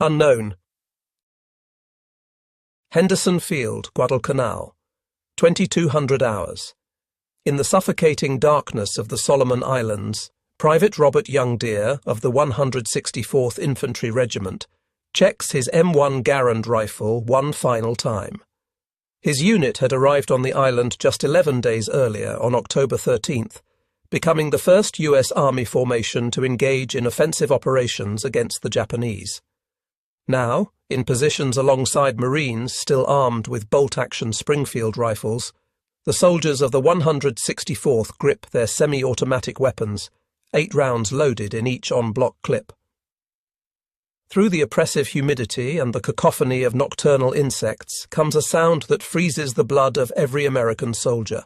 Unknown. Henderson Field, Guadalcanal, 2200 hours. In the suffocating darkness of the Solomon Islands, Private Robert Youngdeer of the 164th Infantry Regiment checks his M1 Garand rifle one final time. His unit had arrived on the island just 11 days earlier, on October 13th, becoming the first US Army formation to engage in offensive operations against the Japanese. Now, in positions alongside Marines still armed with bolt-action Springfield rifles, the soldiers of the 164th grip their semi-automatic weapons, 8 rounds loaded in each en-bloc clip. Through the oppressive humidity and the cacophony of nocturnal insects comes a sound that freezes the blood of every American soldier.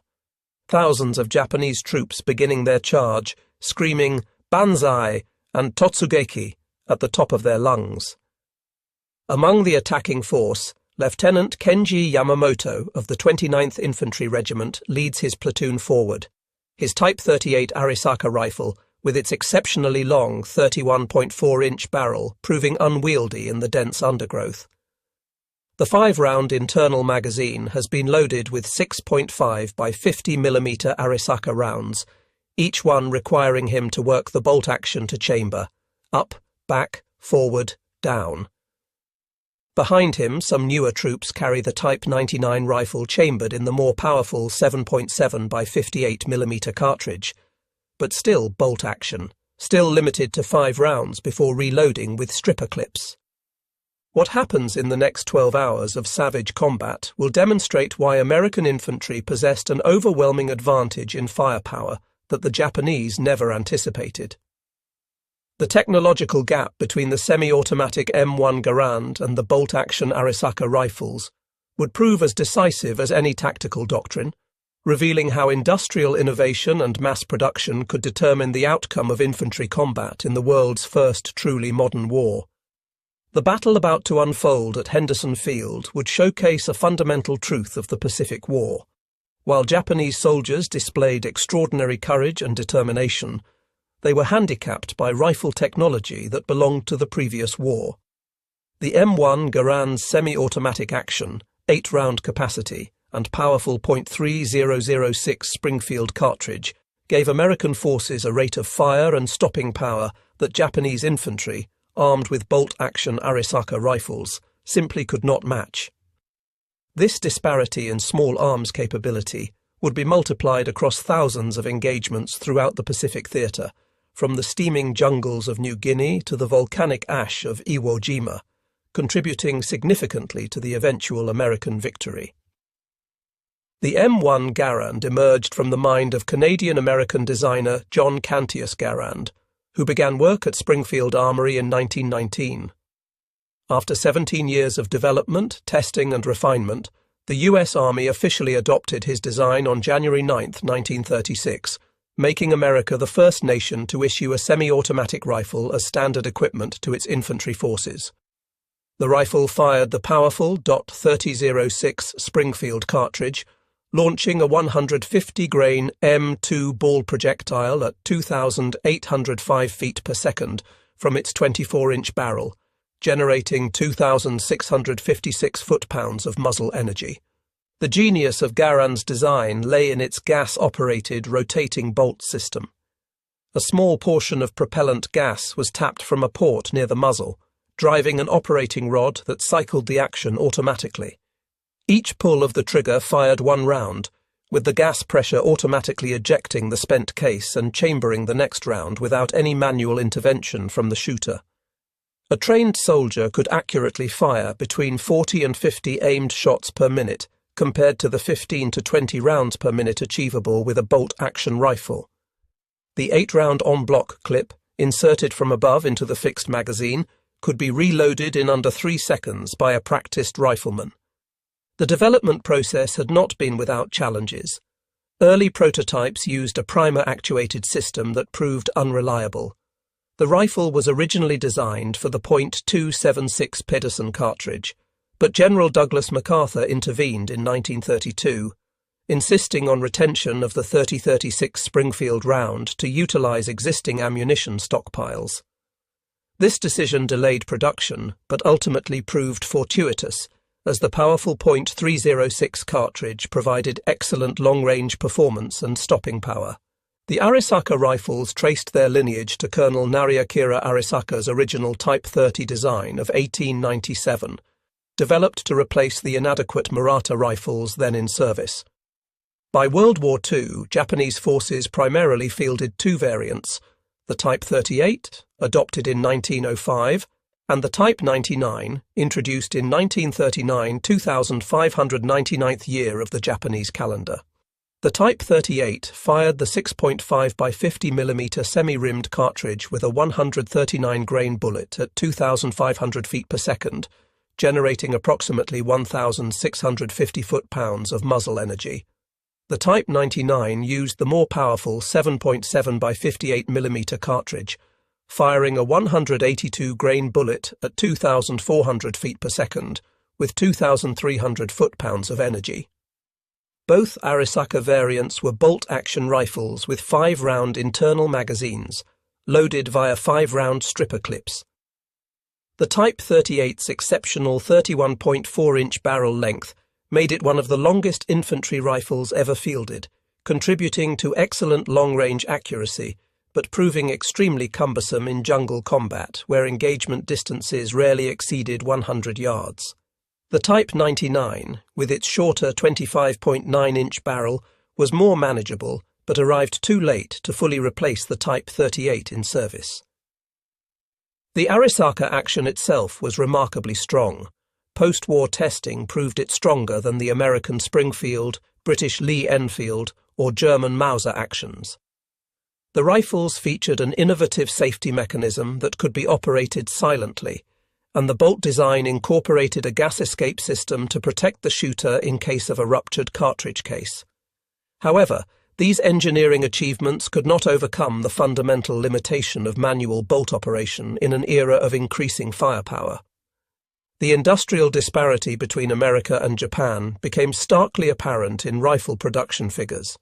Thousands of Japanese troops beginning their charge, screaming "Banzai" and "Totsugeki" at the top of their lungs. Among the attacking force, Lieutenant Kenji Yamamoto of the 29th Infantry Regiment leads his platoon forward, his Type 38 Arisaka rifle, with its exceptionally long 31.4-inch barrel proving unwieldy in the dense undergrowth. The 5-round internal magazine has been loaded with 6.5 by 50mm Arisaka rounds, each one requiring him to work the bolt action to chamber, up, back, forward, down. Behind him, some newer troops carry the Type 99 rifle chambered in the more powerful 7.7 by 58mm cartridge, but still bolt action, still limited to 5 rounds before reloading with stripper clips. What happens in the next 12 hours of savage combat will demonstrate why American infantry possessed an overwhelming advantage in firepower that the Japanese never anticipated. The technological gap between the semi-automatic M1 Garand and the bolt-action Arisaka rifles would prove as decisive as any tactical doctrine, revealing how industrial innovation and mass production could determine the outcome of infantry combat in the world's first truly modern war. The battle about to unfold at Henderson Field would showcase a fundamental truth of the Pacific War. While Japanese soldiers displayed extraordinary courage and determination, they were handicapped by rifle technology that belonged to the previous war. The M1 Garand's semi-automatic action, 8-round capacity, and powerful .3006 Springfield cartridge gave American forces a rate of fire and stopping power that Japanese infantry, armed with bolt-action Arisaka rifles, simply could not match. This disparity in small arms capability would be multiplied across thousands of engagements throughout the Pacific theatre, from the steaming jungles of New Guinea to the volcanic ash of Iwo Jima, contributing significantly to the eventual American victory. The M1 Garand emerged from the mind of Canadian-American designer John Cantius Garand, who began work at Springfield Armory in 1919. After 17 years of development, testing and refinement, the US Army officially adopted his design on January 9, 1936, making America the first nation to issue a semi-automatic rifle as standard equipment to its infantry forces. The rifle fired the powerful .3006 Springfield cartridge, launching a 150-grain M2 ball projectile at 2,805 feet per second from its 24-inch barrel, generating 2,656 foot-pounds of muzzle energy. The genius of Garand's design lay in its gas-operated rotating bolt system. A small portion of propellant gas was tapped from a port near the muzzle, driving an operating rod that cycled the action automatically. Each pull of the trigger fired 1 round, with the gas pressure automatically ejecting the spent case and chambering the next round without any manual intervention from the shooter. A trained soldier could accurately fire between 40 and 50 aimed shots per minute, compared to the 15 to 20 rounds per minute achievable with a bolt-action rifle. The 8-round en-bloc clip, inserted from above into the fixed magazine, could be reloaded in under 3 seconds by a practiced rifleman. The development process had not been without challenges. Early prototypes used a primer-actuated system that proved unreliable. The rifle was originally designed for the .276 Pedersen cartridge, but General Douglas MacArthur intervened in 1932, insisting on retention of the .3036 Springfield round to utilize existing ammunition stockpiles. This decision delayed production, but ultimately proved fortuitous, as the powerful .306 cartridge provided excellent long-range performance and stopping power. The Arisaka rifles traced their lineage to Colonel Nariakira Arisaka's original Type 30 design of 1897, developed to replace the inadequate Murata rifles then in service. By World War II, Japanese forces primarily fielded two variants, the Type 38, adopted in 1905, and the Type 99, introduced in 1939, 2599th year of the Japanese calendar. The Type 38 fired the 6.5 by 50 mm semi-rimmed cartridge with a 139-grain bullet at 2,500 feet per second, generating approximately 1,650 foot-pounds of muzzle energy. The Type 99 used the more powerful 7.7 by 58 mm cartridge, firing a 182-grain bullet at 2,400 feet per second, with 2,300 foot-pounds of energy. Both Arisaka variants were bolt-action rifles with 5-round internal magazines, loaded via 5-round stripper clips. The Type 38's exceptional 31.4-inch barrel length made it one of the longest infantry rifles ever fielded, contributing to excellent long-range accuracy, but proving extremely cumbersome in jungle combat, where engagement distances rarely exceeded 100 yards. The Type 99, with its shorter 25.9-inch barrel, was more manageable, but arrived too late to fully replace the Type 38 in service. The Arisaka action itself was remarkably strong. Post-war testing proved it stronger than the American Springfield, British Lee Enfield, or German Mauser actions. The rifles featured an innovative safety mechanism that could be operated silently, and the bolt design incorporated a gas escape system to protect the shooter in case of a ruptured cartridge case. However, these engineering achievements could not overcome the fundamental limitation of manual bolt operation in an era of increasing firepower. The industrial disparity between America and Japan became starkly apparent in rifle production figures.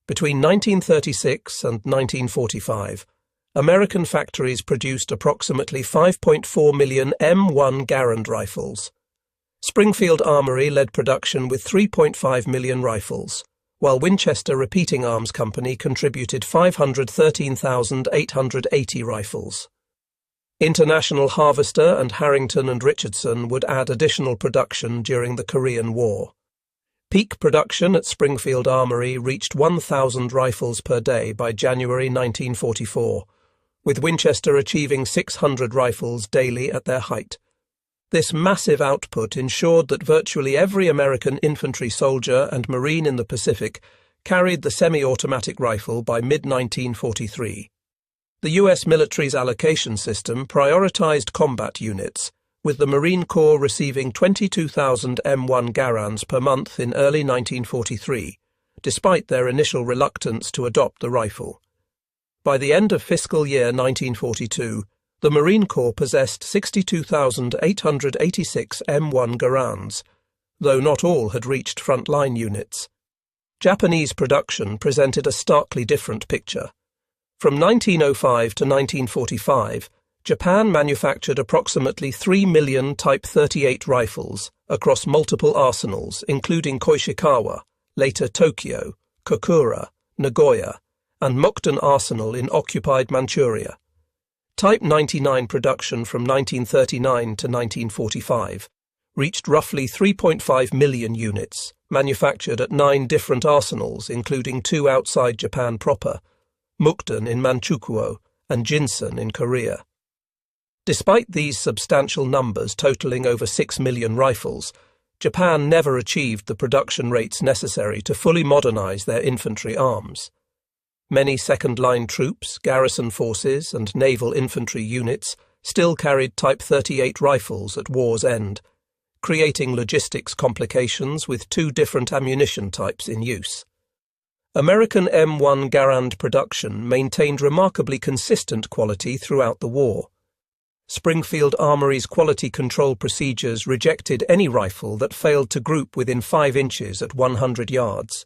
Between 1936 and 1945, American factories produced approximately 5.4 million M1 Garand rifles. Springfield Armory led production with 3.5 million rifles, while Winchester Repeating Arms Company contributed 513,880 rifles. International Harvester and Harrington and Richardson would add additional production during the Korean War. Peak production at Springfield Armory reached 1,000 rifles per day by January 1944, with Winchester achieving 600 rifles daily at their height. This massive output ensured that virtually every American infantry soldier and Marine in the Pacific carried the semi-automatic rifle by mid-1943. The U.S. military's allocation system prioritized combat units, with the Marine Corps receiving 22,000 M1 Garands per month in early 1943, despite their initial reluctance to adopt the rifle. By the end of fiscal year 1942, the Marine Corps possessed 62,886 M1 Garands, though not all had reached frontline units. Japanese production presented a starkly different picture. From 1905 to 1945, Japan manufactured approximately 3 million Type 38 rifles across multiple arsenals, including Koishikawa, later Tokyo, Kokura, Nagoya, and Mukden Arsenal in occupied Manchuria. Type 99 production from 1939 to 1945 reached roughly 3.5 million units, manufactured at 9 different arsenals, including 2 outside Japan proper, Mukden in Manchukuo and Jinsen in Korea. Despite these substantial numbers totaling over 6 million rifles, Japan never achieved the production rates necessary to fully modernize their infantry arms. Many second-line troops, garrison forces, and naval infantry units still carried Type 38 rifles at war's end, creating logistics complications with 2 different ammunition types in use. American M1 Garand production maintained remarkably consistent quality throughout the war. Springfield Armory's quality control procedures rejected any rifle that failed to group within 5 inches at 100 yards.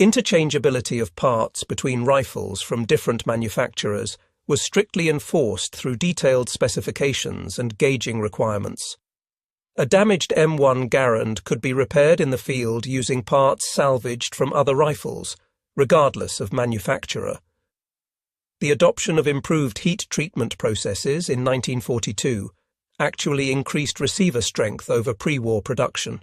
Interchangeability of parts between rifles from different manufacturers was strictly enforced through detailed specifications and gauging requirements. A damaged M1 Garand could be repaired in the field using parts salvaged from other rifles, regardless of manufacturer. The adoption of improved heat treatment processes in 1942 actually increased receiver strength over pre-war production.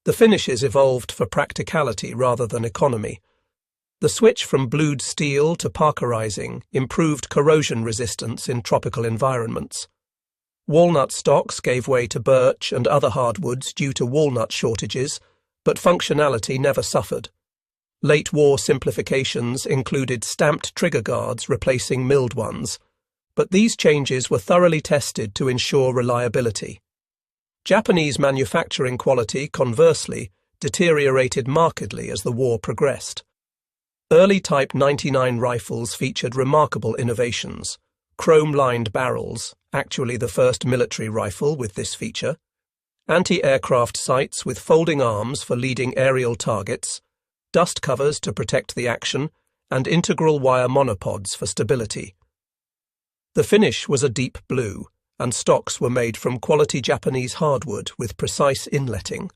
The finishes evolved for practicality rather than economy. The switch from blued steel to parkerizing improved corrosion resistance in tropical environments. Walnut stocks gave way to birch and other hardwoods due to walnut shortages, but functionality never suffered. Late war simplifications included stamped trigger guards replacing milled ones, but these changes were thoroughly tested to ensure reliability. Japanese manufacturing quality, conversely, deteriorated markedly as the war progressed. Early Type 99 rifles featured remarkable innovations: chrome-lined barrels, actually the first military rifle with this feature, anti-aircraft sights with folding arms for leading aerial targets, dust covers to protect the action, and integral wire monopods for stability. The finish was a deep blue, and stocks were made from quality Japanese hardwood with precise inletting.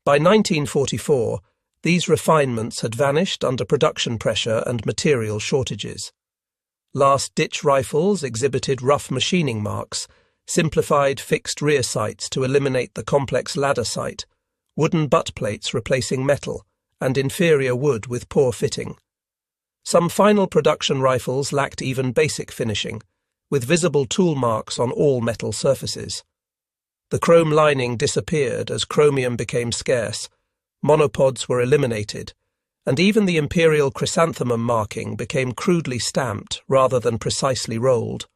By 1944, these refinements had vanished under production pressure and material shortages. Last-ditch rifles exhibited rough machining marks, simplified fixed rear sights to eliminate the complex ladder sight, wooden butt plates replacing metal, and inferior wood with poor fitting. Some final production rifles lacked even basic finishing, with visible tool marks on all metal surfaces. The chrome lining disappeared as chromium became scarce, monopods were eliminated, and even the imperial chrysanthemum marking became crudely stamped rather than precisely rolled.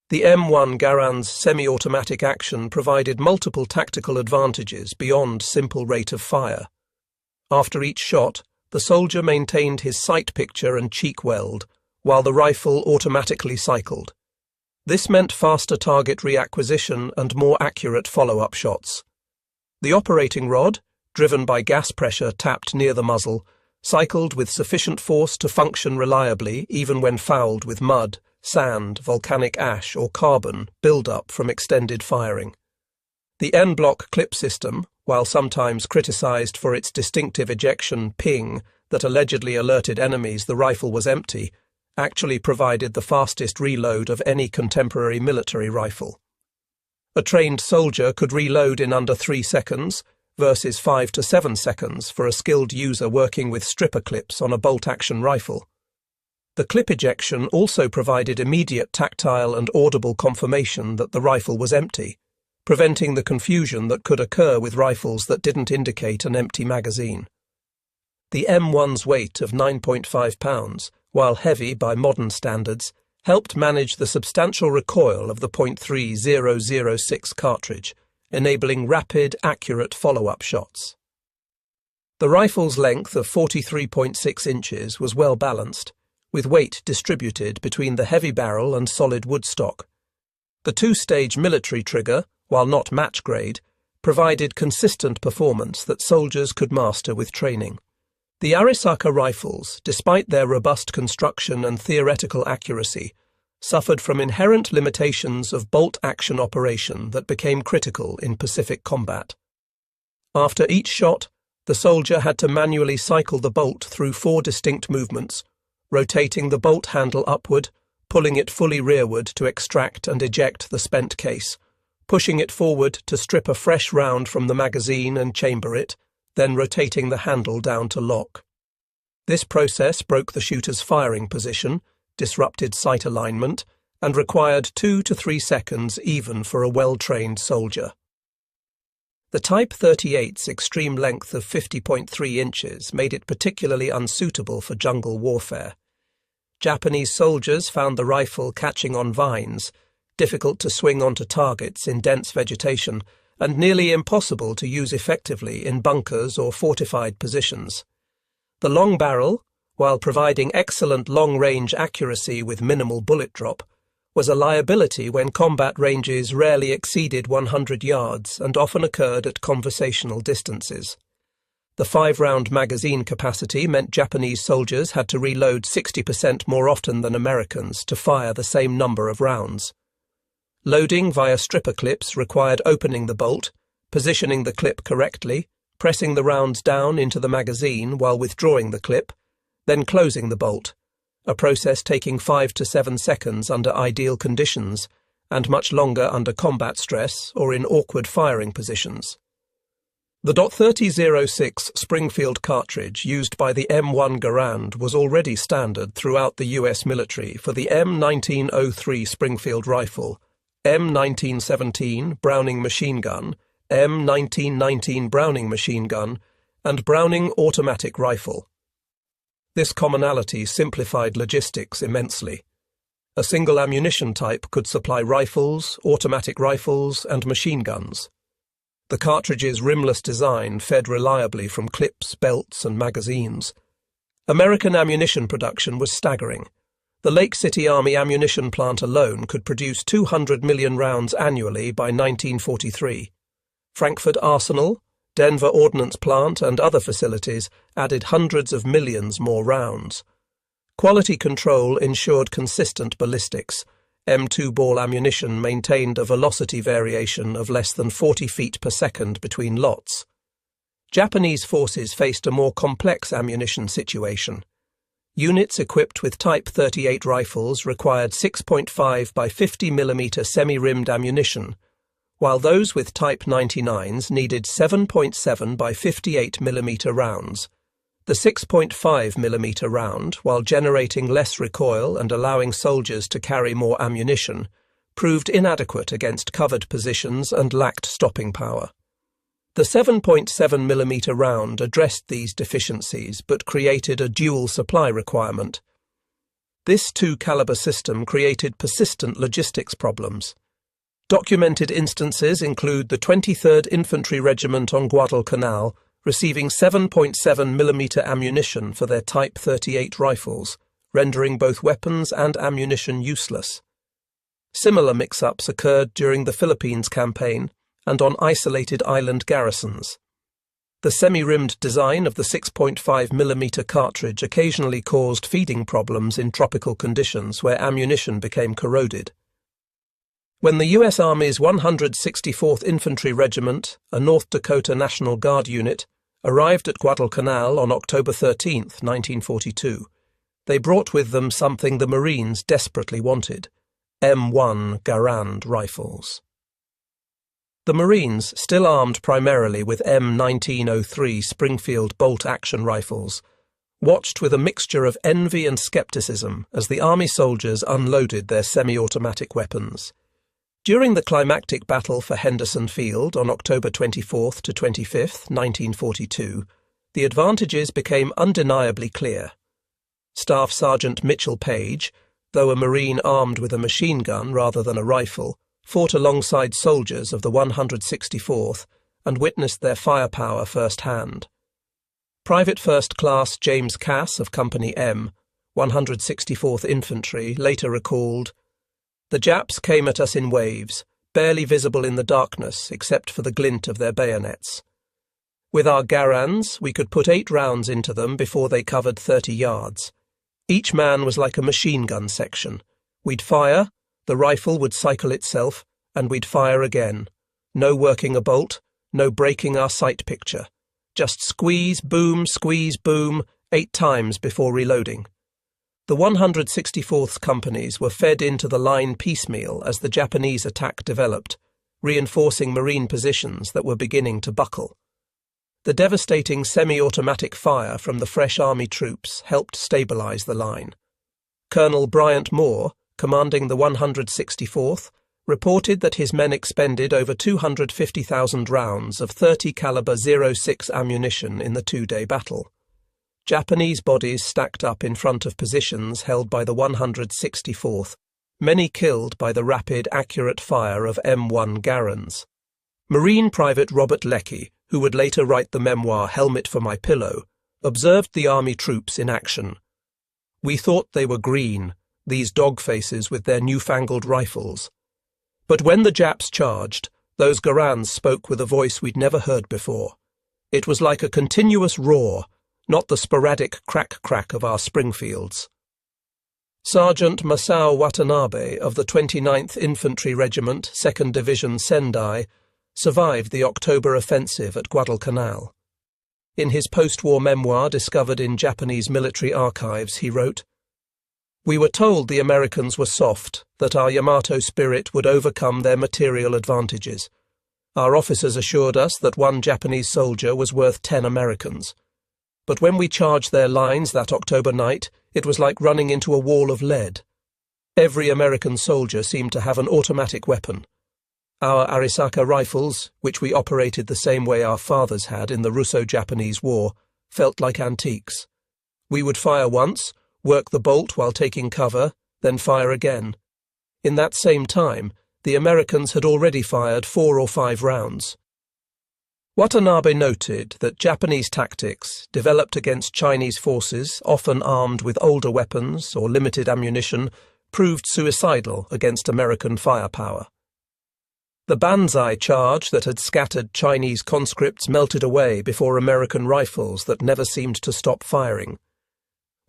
The M1 Garand's semi-automatic action provided multiple tactical advantages beyond simple rate of fire. After each shot, the soldier maintained his sight picture and cheek weld, while the rifle automatically cycled. This meant faster target reacquisition and more accurate follow-up shots. The operating rod, driven by gas pressure tapped near the muzzle, cycled with sufficient force to function reliably even when fouled with mud, sand, volcanic ash, or carbon build-up from extended firing. The N-block clip system, while sometimes criticized for its distinctive ejection ping that allegedly alerted enemies the rifle was empty, actually provided the fastest reload of any contemporary military rifle. A trained soldier could reload in under 3 seconds, versus 5 to 7 seconds for a skilled user working with stripper clips on a bolt-action rifle. The clip ejection also provided immediate tactile and audible confirmation that the rifle was empty, preventing the confusion that could occur with rifles that didn't indicate an empty magazine. The M1's weight of 9.5 pounds, while heavy by modern standards, helped manage the substantial recoil of the .3006 cartridge, enabling rapid, accurate follow-up shots. The rifle's length of 43.6 inches was well balanced, with weight distributed between the heavy barrel and solid wood stock. The two-stage military trigger, while not match-grade, provided consistent performance that soldiers could master with training. The Arisaka rifles, despite their robust construction and theoretical accuracy, suffered from inherent limitations of bolt-action operation that became critical in Pacific combat. After each shot, the soldier had to manually cycle the bolt through 4 distinct movements, rotating the bolt handle upward, pulling it fully rearward to extract and eject the spent case, pushing it forward to strip a fresh round from the magazine and chamber it, then rotating the handle down to lock. This process broke the shooter's firing position, disrupted sight alignment, and required 2 to 3 seconds even for a well-trained soldier. The Type 38's extreme length of 50.3 inches made it particularly unsuitable for jungle warfare. Japanese soldiers found the rifle catching on vines, difficult to swing onto targets in dense vegetation, and nearly impossible to use effectively in bunkers or fortified positions. The long barrel, while providing excellent long-range accuracy with minimal bullet drop, was a liability when combat ranges rarely exceeded 100 yards and often occurred at conversational distances. The 5-round magazine capacity meant Japanese soldiers had to reload 60% more often than Americans to fire the same number of rounds. Loading via stripper clips required opening the bolt, positioning the clip correctly, pressing the rounds down into the magazine while withdrawing the clip, then closing the bolt, a process taking 5 to 7 seconds under ideal conditions and much longer under combat stress or in awkward firing positions. The .30-06 Springfield cartridge used by the M1 Garand was already standard throughout the US military for the M1903 Springfield rifle, M1917 Browning machine gun, M1919 Browning machine gun, and Browning automatic rifle. This commonality simplified logistics immensely. A single ammunition type could supply rifles, automatic rifles, and machine guns. The cartridge's rimless design fed reliably from clips, belts, and magazines. American ammunition production was staggering. The Lake City Army ammunition plant alone could produce 200 million rounds annually by 1943. Frankfurt Arsenal, Denver Ordnance Plant, and other facilities added hundreds of millions more rounds. Quality control ensured consistent ballistics. M2 ball ammunition maintained a velocity variation of less than 40 feet per second between lots. Japanese forces faced a more complex ammunition situation. Units equipped with Type 38 rifles required 6.5 by 50 mm semi-rimmed ammunition, while those with Type 99s needed 7.7 by 58 mm rounds. The 6.5 mm round, while generating less recoil and allowing soldiers to carry more ammunition, proved inadequate against covered positions and lacked stopping power. The 7.7 mm round addressed these deficiencies but created a dual supply requirement. This 2-caliber system created persistent logistics problems. Documented instances include the 23rd Infantry Regiment on Guadalcanal receiving 7.7 mm ammunition for their Type 38 rifles, rendering both weapons and ammunition useless. Similar mix-ups occurred during the Philippines campaign and on isolated island garrisons. The semi-rimmed design of the 6.5 mm cartridge occasionally caused feeding problems in tropical conditions where ammunition became corroded. When the U.S. Army's 164th Infantry Regiment, a North Dakota National Guard unit, arrived at Guadalcanal on October 13, 1942, they brought with them something the Marines desperately wanted: M1 Garand rifles. The Marines, still armed primarily with M1903 Springfield bolt-action rifles, watched with a mixture of envy and skepticism as the Army soldiers unloaded their semi-automatic weapons. During the climactic battle for Henderson Field on October 24 to 25, 1942, the advantages became undeniably clear. Staff Sergeant Mitchell Page, though a Marine armed with a machine gun rather than a rifle, fought alongside soldiers of the 164th and witnessed their firepower firsthand. Private First Class James Cass of Company M, 164th Infantry, later recalled, "The Japs came at us in waves, barely visible in the darkness except for the glint of their bayonets. With our Garands, we could put 8 rounds into them before they covered 30 yards. Each man was like a machine gun section. We'd fire, the rifle would cycle itself, and we'd fire again. No working a bolt, no breaking our sight picture. Just squeeze, boom, 8 times before reloading." The 164th companies were fed into the line piecemeal as the Japanese attack developed, reinforcing Marine positions that were beginning to buckle. The devastating semi-automatic fire from the fresh Army troops helped stabilize the line. Colonel Bryant Moore, commanding the 164th, reported that his men expended over 250,000 rounds of 30 caliber .06 ammunition in the 2-day battle. Japanese bodies stacked up in front of positions held by the 164th, many killed by the rapid, accurate fire of M1 Garands. Marine Private Robert Leckie, who would later write the memoir Helmet for My Pillow, observed the Army troops in action. "We thought they were green, these dog faces with their newfangled rifles. But when the Japs charged, those Garands spoke with a voice we'd never heard before. It was like a continuous roar, not the sporadic crack-crack of our Springfields. Sergeant Masao Watanabe of the 29th Infantry Regiment, 2nd Division Sendai, survived the October offensive at Guadalcanal. In his post-war memoir discovered in Japanese military archives, he wrote, "We were told the Americans were soft, that our Yamato spirit would overcome their material advantages. Our officers assured us that one Japanese soldier was worth 10 Americans. But when we charged their lines that October night, it was like running into a wall of lead. Every American soldier seemed to have an automatic weapon. Our Arisaka rifles, which we operated the same way our fathers had in the Russo-Japanese War, felt like antiques. We would fire once, work the bolt while taking cover, then fire again. In that same time, the Americans had already fired 4 or 5 rounds." Watanabe noted that Japanese tactics, developed against Chinese forces, often armed with older weapons or limited ammunition, proved suicidal against American firepower. The banzai charge that had scattered Chinese conscripts melted away before American rifles that never seemed to stop firing.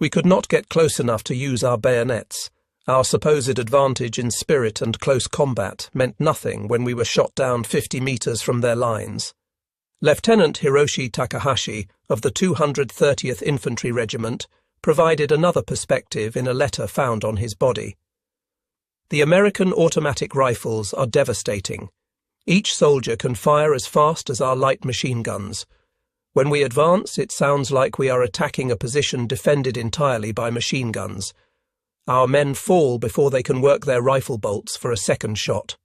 We could not get close enough to use our bayonets. Our supposed advantage in spirit and close combat meant nothing when we were shot down 50 meters from their lines. Lieutenant Hiroshi Takahashi of the 230th Infantry Regiment provided another perspective in a letter found on his body. "The American automatic rifles are devastating. Each soldier can fire as fast as our light machine guns. When we advance, it sounds like we are attacking a position defended entirely by machine guns. Our men fall before they can work their rifle bolts for a second shot."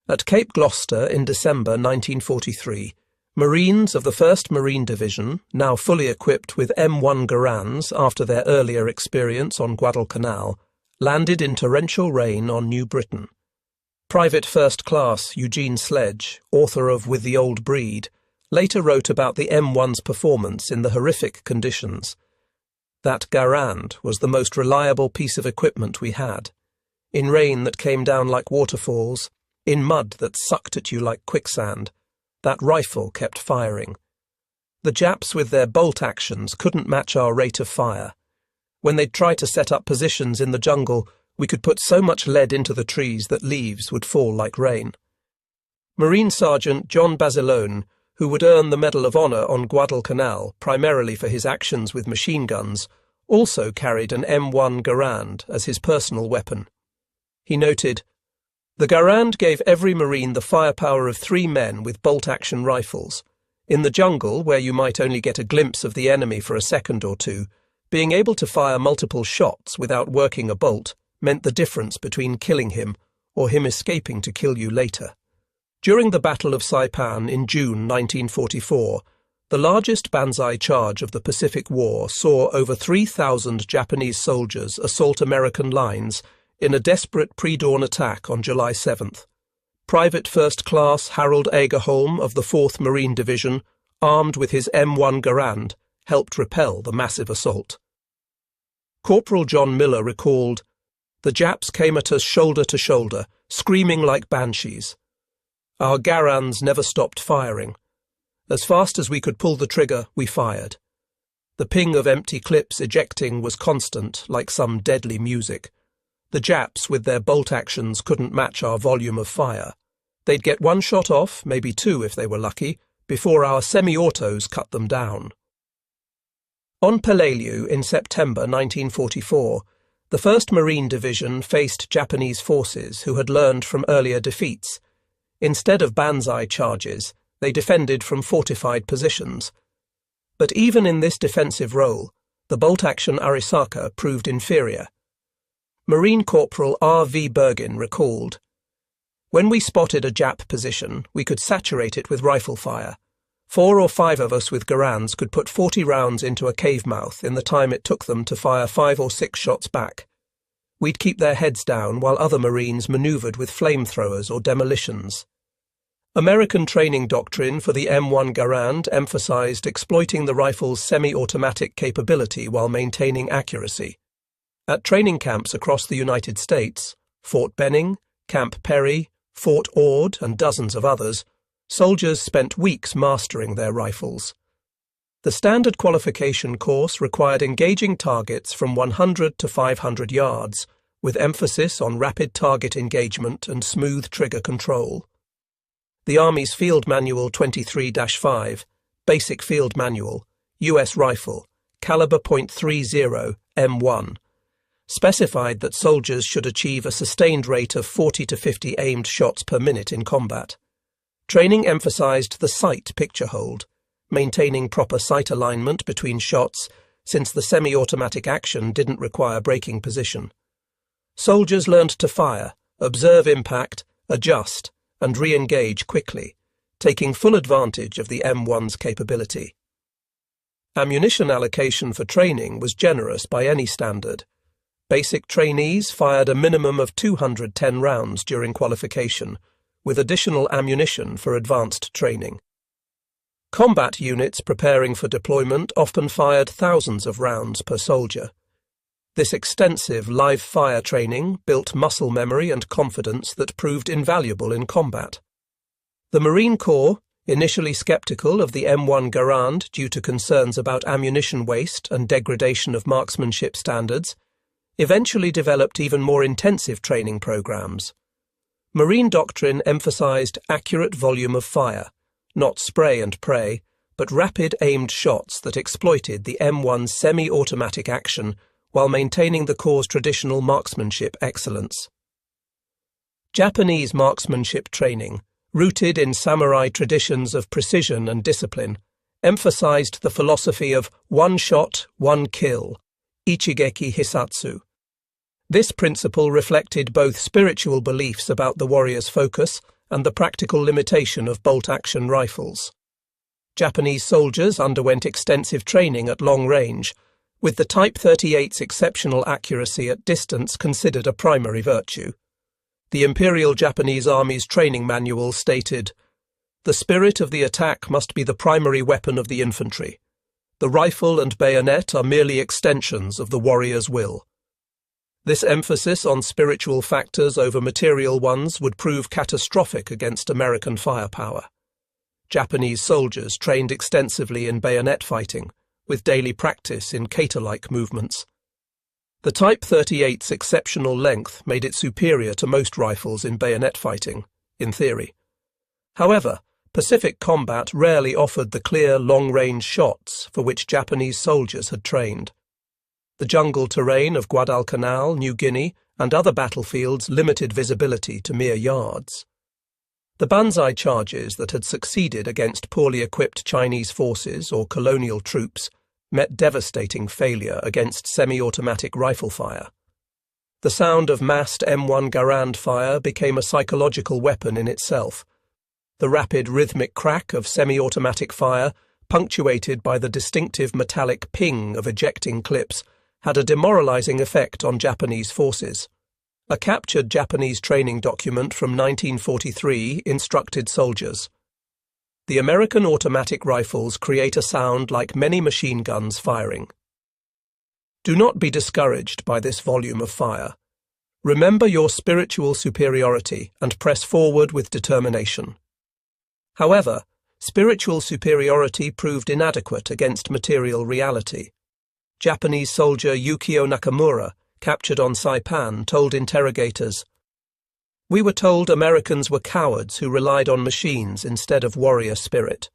At Cape Gloucester in December 1943, Marines of the 1st Marine Division, now fully equipped with M1 Garands after their earlier experience on Guadalcanal, landed in torrential rain on New Britain. Private First Class Eugene Sledge, author of With the Old Breed, later wrote about the M1's performance in the horrific conditions. "That Garand was the most reliable piece of equipment we had. In rain that came down like waterfalls, in mud that sucked at you like quicksand, that rifle kept firing. The Japs with their bolt actions couldn't match our rate of fire. When they'd try to set up positions in the jungle, we could put so much lead into the trees that leaves would fall like rain." Marine Sergeant John Basilone, who would earn the Medal of Honor on Guadalcanal primarily for his actions with machine guns, also carried an M1 Garand as his personal weapon. He noted, "The Garand gave every Marine the firepower of 3 men with bolt-action rifles. In the jungle, where you might only get a glimpse of the enemy for a second or two, being able to fire multiple shots without working a bolt meant the difference between killing him or him escaping to kill you later." During the Battle of Saipan in June 1944, the largest banzai charge of the Pacific War saw over 3,000 Japanese soldiers assault American lines in a desperate pre-dawn attack on July 7th. Private First Class Harold Agerholm of the 4th Marine Division, armed with his M1 Garand, helped repel the massive assault. Corporal John Miller recalled, "The Japs came at us shoulder to shoulder, screaming like banshees. Our Garands never stopped firing. As fast as we could pull the trigger, we fired. The ping of empty clips ejecting was constant, like some deadly music. The Japs, with their bolt actions, couldn't match our volume of fire. They'd get 1 shot off, maybe 2 if they were lucky, before our semi-autos cut them down." On Peleliu in September 1944, the 1st Marine Division faced Japanese forces who had learned from earlier defeats. Instead of banzai charges, they defended from fortified positions. But even in this defensive role, the bolt-action Arisaka proved inferior. Marine Corporal R.V. Bergin recalled, "When we spotted a Jap position, we could saturate it with rifle fire. 4 or 5 of us with Garands could put 40 rounds into a cave mouth in the time it took them to fire 5 or 6 shots back. We'd keep their heads down while other Marines manoeuvred with flamethrowers or demolitions." American training doctrine for the M1 Garand emphasized exploiting the rifle's semi-automatic capability while maintaining accuracy. At training camps across the United States, Fort Benning, Camp Perry, Fort Ord, and dozens of others, Soldiers spent weeks mastering their rifles. The standard qualification course required engaging targets from 100 to 500 yards, with emphasis on rapid target engagement and smooth trigger control. The Army's Field Manual 23-5, Basic Field Manual, U.S. Rifle, caliber .30 M1, specified that soldiers should achieve a sustained rate of 40 to 50 aimed shots per minute in combat. Training emphasized the sight picture hold, maintaining proper sight alignment between shots since the semi-automatic action didn't require braking position. Soldiers learned to fire, observe impact, adjust, and re-engage quickly, taking full advantage of the M1's capability. Ammunition allocation for training was generous by any standard. Basic trainees fired a minimum of 210 rounds during qualification, with additional ammunition for advanced training. Combat units preparing for deployment often fired thousands of rounds per soldier. This extensive live-fire training built muscle memory and confidence that proved invaluable in combat. The Marine Corps, initially skeptical of the M1 Garand due to concerns about ammunition waste and degradation of marksmanship standards, eventually developed even more intensive training programs. Marine doctrine emphasized accurate volume of fire, not spray and pray, but rapid aimed shots that exploited the M1's semi-automatic action while maintaining the Corps' traditional marksmanship excellence. Japanese marksmanship training, rooted in samurai traditions of precision and discipline, emphasized the philosophy of one shot, one kill, Ichigeki Hisatsu. This principle reflected both spiritual beliefs about the warrior's focus and the practical limitation of bolt-action rifles. Japanese soldiers underwent extensive training at long range, with the Type 38's exceptional accuracy at distance considered a primary virtue. The Imperial Japanese Army's training manual stated, "The spirit of the attack must be the primary weapon of the infantry. The rifle and bayonet are merely extensions of the warrior's will." This emphasis on spiritual factors over material ones would prove catastrophic against American firepower. Japanese soldiers trained extensively in bayonet fighting, with daily practice in kata-like movements. The Type 38's exceptional length made it superior to most rifles in bayonet fighting, in theory. However, Pacific combat rarely offered the clear long-range shots for which Japanese soldiers had trained. The jungle terrain of Guadalcanal, New Guinea, and other battlefields limited visibility to mere yards. The banzai charges that had succeeded against poorly equipped Chinese forces or colonial troops met devastating failure against semi-automatic rifle fire. The sound of massed M1 Garand fire became a psychological weapon in itself. The rapid rhythmic crack of semi-automatic fire, punctuated by the distinctive metallic ping of ejecting clips, had a demoralizing effect on Japanese forces. A captured Japanese training document from 1943 instructed soldiers, "The American automatic rifles create a sound like many machine guns firing. Do not be discouraged by this volume of fire. Remember your spiritual superiority and press forward with determination." However, spiritual superiority proved inadequate against material reality. Japanese soldier Yukio Nakamura, captured on Saipan, told interrogators, "We were told Americans were cowards who relied on machines instead of warrior spirit.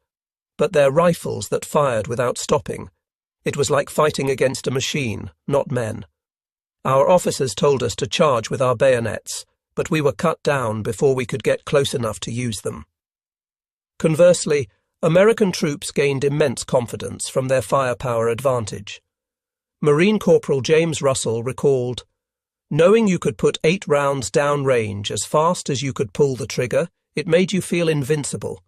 But their rifles that fired without stopping. It was like fighting against a machine, not men. Our officers told us to charge with our bayonets, but we were cut down before we could get close enough to use them." Conversely, American troops gained immense confidence from their firepower advantage. Marine Corporal James Russell recalled, "Knowing you could put 8 rounds downrange as fast as you could pull the trigger, it made you feel invincible.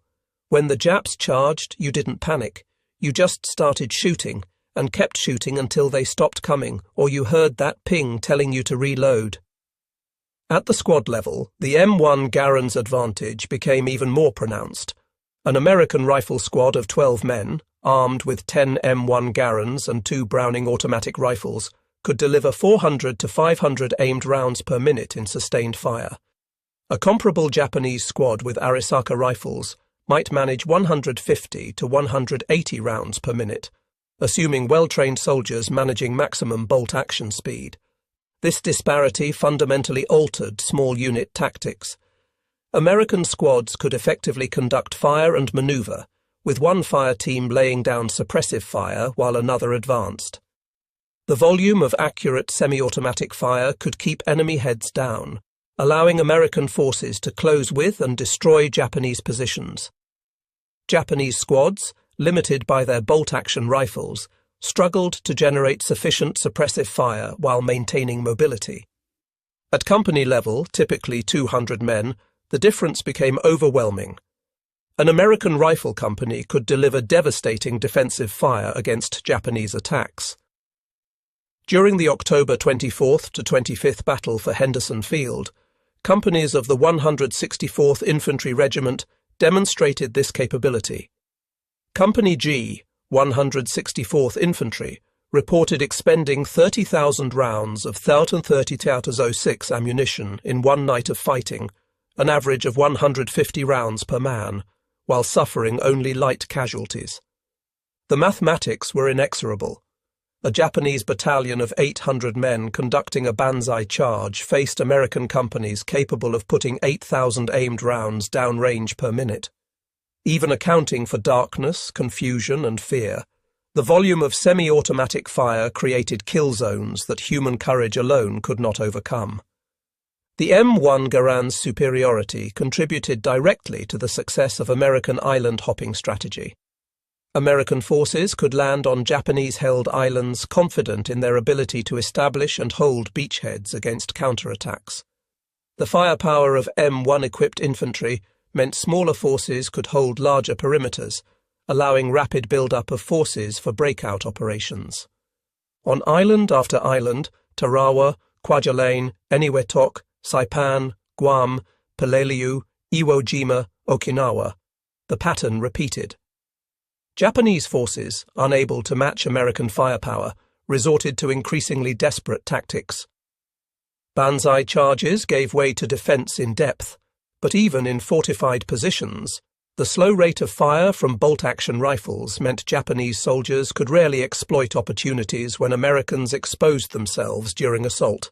When the Japs charged, you didn't panic. You just started shooting, and kept shooting until they stopped coming, or you heard that ping telling you to reload." At the squad level, the M1 Garand's advantage became even more pronounced. An American rifle squad of 12 men, armed with 10 M1 Garands and 2 Browning automatic rifles, could deliver 400 to 500 aimed rounds per minute in sustained fire. A comparable Japanese squad with Arisaka rifles might manage 150 to 180 rounds per minute, assuming well-trained soldiers managing maximum bolt action speed. This disparity fundamentally altered small unit tactics. American squads could effectively conduct fire and maneuver, with one fire team laying down suppressive fire while another advanced. The volume of accurate semi-automatic fire could keep enemy heads down, allowing American forces to close with and destroy Japanese positions. Japanese squads, limited by their bolt-action rifles, struggled to generate sufficient suppressive fire while maintaining mobility. At company level, typically 200 men, the difference became overwhelming. An American rifle company could deliver devastating defensive fire against Japanese attacks. During the October 24th to 25th Battle for Henderson Field, companies of the 164th Infantry Regiment demonstrated this capability. Company G, 164th Infantry, reported expending 30,000 rounds of 1030-06 ammunition in one night of fighting, an average of 150 rounds per man, while suffering only light casualties. The mathematics were inexorable. A Japanese battalion of 800 men conducting a banzai charge faced American companies capable of putting 8,000 aimed rounds downrange per minute. Even accounting for darkness, confusion, and fear, the volume of semi-automatic fire created kill zones that human courage alone could not overcome. The M1 Garand's superiority contributed directly to the success of American island-hopping strategy. American forces could land on Japanese-held islands confident in their ability to establish and hold beachheads against counterattacks. The firepower of M1-equipped infantry meant smaller forces could hold larger perimeters, allowing rapid build-up of forces for breakout operations. On island after island, Tarawa, Kwajalein, Eniwetok, Saipan, Guam, Peleliu, Iwo Jima, Okinawa, the pattern repeated. Japanese forces, unable to match American firepower, resorted to increasingly desperate tactics. Banzai charges gave way to defense in depth, but even in fortified positions, the slow rate of fire from bolt-action rifles meant Japanese soldiers could rarely exploit opportunities when Americans exposed themselves during assault.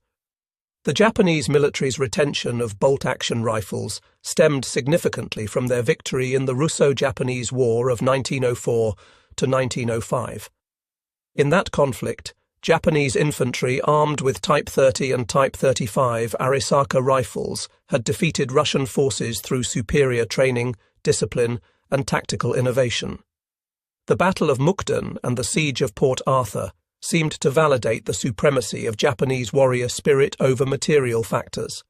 The Japanese military's retention of bolt-action rifles stemmed significantly from their victory in the Russo-Japanese War of 1904 to 1905. In that conflict, Japanese infantry armed with Type 30 and Type 35 Arisaka rifles had defeated Russian forces through superior training, discipline, and tactical innovation. The Battle of Mukden and the Siege of Port Arthur seemed to validate the supremacy of Japanese warrior spirit over material factors.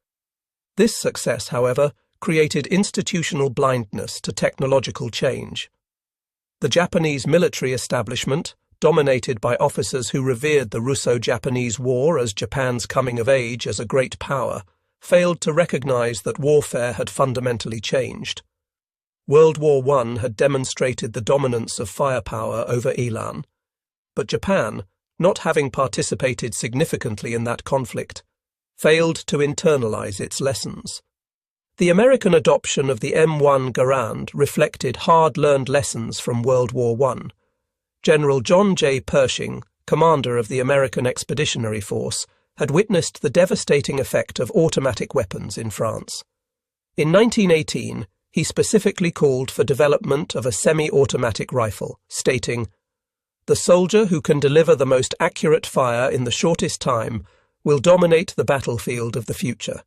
This success, however, created institutional blindness to technological change. The Japanese military establishment, dominated by officers who revered the Russo-Japanese War as Japan's coming of age as a great power, failed to recognize that warfare had fundamentally changed. World War I had demonstrated the dominance of firepower over elan, but Japan, not having participated significantly in that conflict, failed to internalize its lessons. The American adoption of the M1 Garand reflected hard-learned lessons from World War I. General John J. Pershing, commander of the American Expeditionary Force, had witnessed the devastating effect of automatic weapons in France. In 1918, he specifically called for development of a semi-automatic rifle, stating, "The soldier who can deliver the most accurate fire in the shortest time will dominate the battlefield of the future."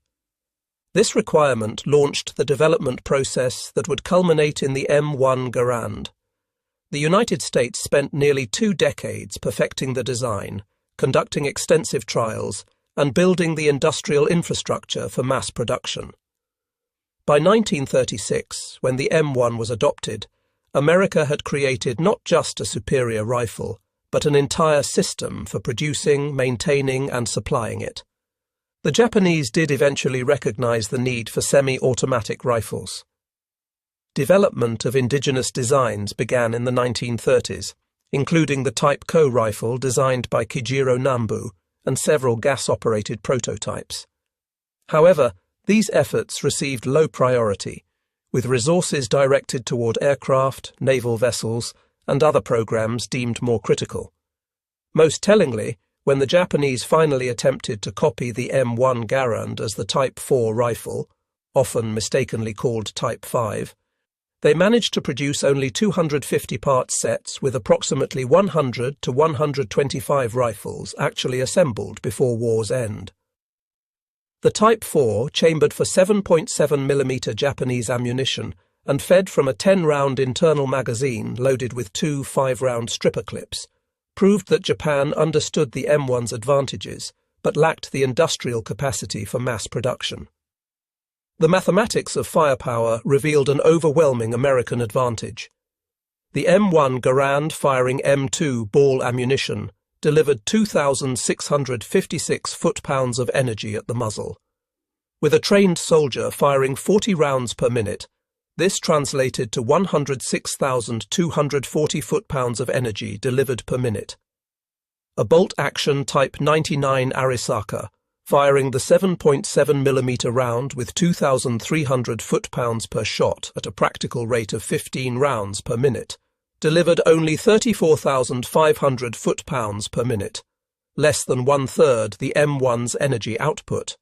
This requirement launched the development process that would culminate in the M1 Garand. The United States spent nearly 2 decades perfecting the design, conducting extensive trials, and building the industrial infrastructure for mass production. By 1936, when the M1 was adopted, America had created not just a superior rifle, but an entire system for producing, maintaining, and supplying it. The Japanese did eventually recognize the need for semi-automatic rifles. Development of indigenous designs began in the 1930s, including the Type Co rifle designed by Kijiro Nambu and several gas-operated prototypes. However, these efforts received low priority, with resources directed toward aircraft, naval vessels, and other programs deemed more critical. Most tellingly, when the Japanese finally attempted to copy the M1 Garand as the Type 4 rifle, often mistakenly called Type 5, they managed to produce only 250-part sets with approximately 100 to 125 rifles actually assembled before war's end. The Type 4 chambered for 7.7mm Japanese ammunition and fed from a 10-round internal magazine loaded with two 5-round stripper clips, proved that Japan understood the M1's advantages but lacked the industrial capacity for mass production. The mathematics of firepower revealed an overwhelming American advantage. The M1 Garand firing M2 ball ammunition delivered 2,656 foot-pounds of energy at the muzzle. With a trained soldier firing 40 rounds per minute, this translated to 106,240 foot-pounds of energy delivered per minute. A bolt-action Type 99 Arisaka, firing the 7.7mm round with 2,300 foot-pounds per shot at a practical rate of 15 rounds per minute, delivered only 34,500 foot-pounds per minute, less than one-third the M1's energy output.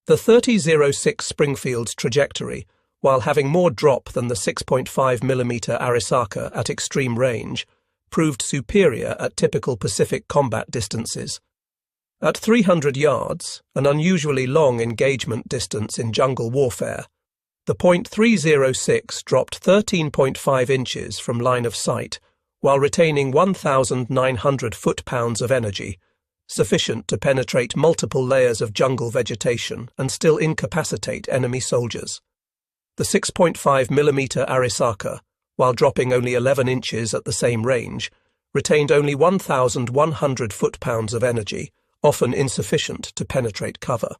The 30.06 Springfield's trajectory, while having more drop than the 6.5mm Arisaka at extreme range, proved superior at typical Pacific combat distances. At 300 yards, an unusually long engagement distance in jungle warfare, the .306 dropped 13.5 inches from line of sight while retaining 1,900 foot-pounds of energy, sufficient to penetrate multiple layers of jungle vegetation and still incapacitate enemy soldiers. The 6.5mm Arisaka, while dropping only 11 inches at the same range, retained only 1,100 foot-pounds of energy, often insufficient to penetrate cover.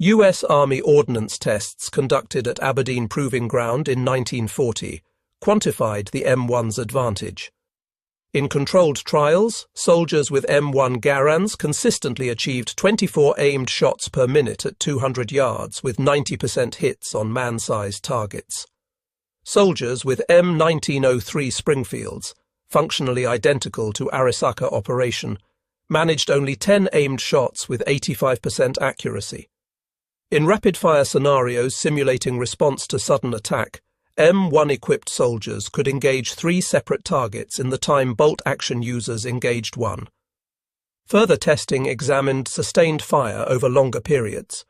U.S. Army ordnance tests conducted at Aberdeen Proving Ground in 1940 quantified the M1's advantage. In controlled trials, soldiers with M1 Garands consistently achieved 24 aimed shots per minute at 200 yards with 90% hits on man-sized targets. Soldiers with M1903 Springfields, functionally identical to Arisaka operation, managed only 10 aimed shots with 85% accuracy. In rapid-fire scenarios simulating response to sudden attack, M1-equipped soldiers could engage 3 separate targets in the time bolt-action users engaged one. Further testing examined sustained fire over longer periods.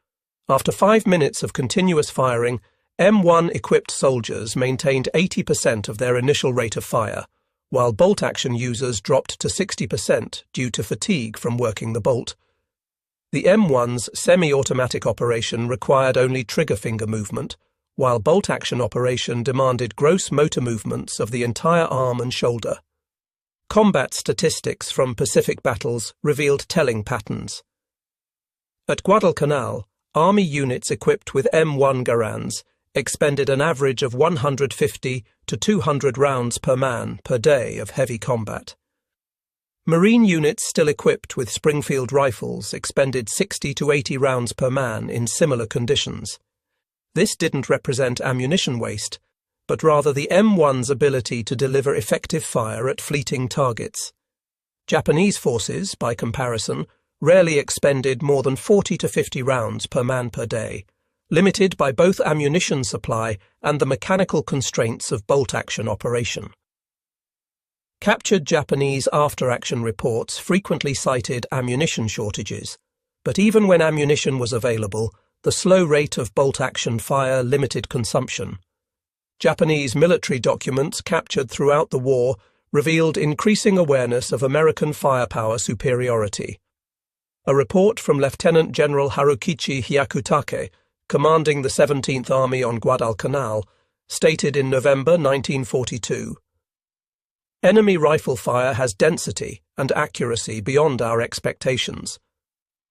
After 5 minutes of continuous firing, M1-equipped soldiers maintained 80% of their initial rate of fire, while bolt-action users dropped to 60% due to fatigue from working the bolt. The M1's semi-automatic operation required only trigger finger movement, while bolt-action operation demanded gross motor movements of the entire arm and shoulder. Combat statistics from Pacific battles revealed telling patterns. At Guadalcanal, Army units equipped with M1 Garands expended an average of 150 to 200 rounds per man per day of heavy combat. Marine units still equipped with Springfield rifles expended 60 to 80 rounds per man in similar conditions. This didn't represent ammunition waste, but rather the M1's ability to deliver effective fire at fleeting targets. Japanese forces, by comparison, rarely expended more than 40 to 50 rounds per man per day, limited by both ammunition supply and the mechanical constraints of bolt-action operation. Captured Japanese after-action reports frequently cited ammunition shortages, but even when ammunition was available, the slow rate of bolt-action fire limited consumption. Japanese military documents captured throughout the war revealed increasing awareness of American firepower superiority. A report from Lieutenant General Harukichi Hyakutake, commanding the 17th Army on Guadalcanal, stated in November 1942, "Enemy rifle fire has density and accuracy beyond our expectations.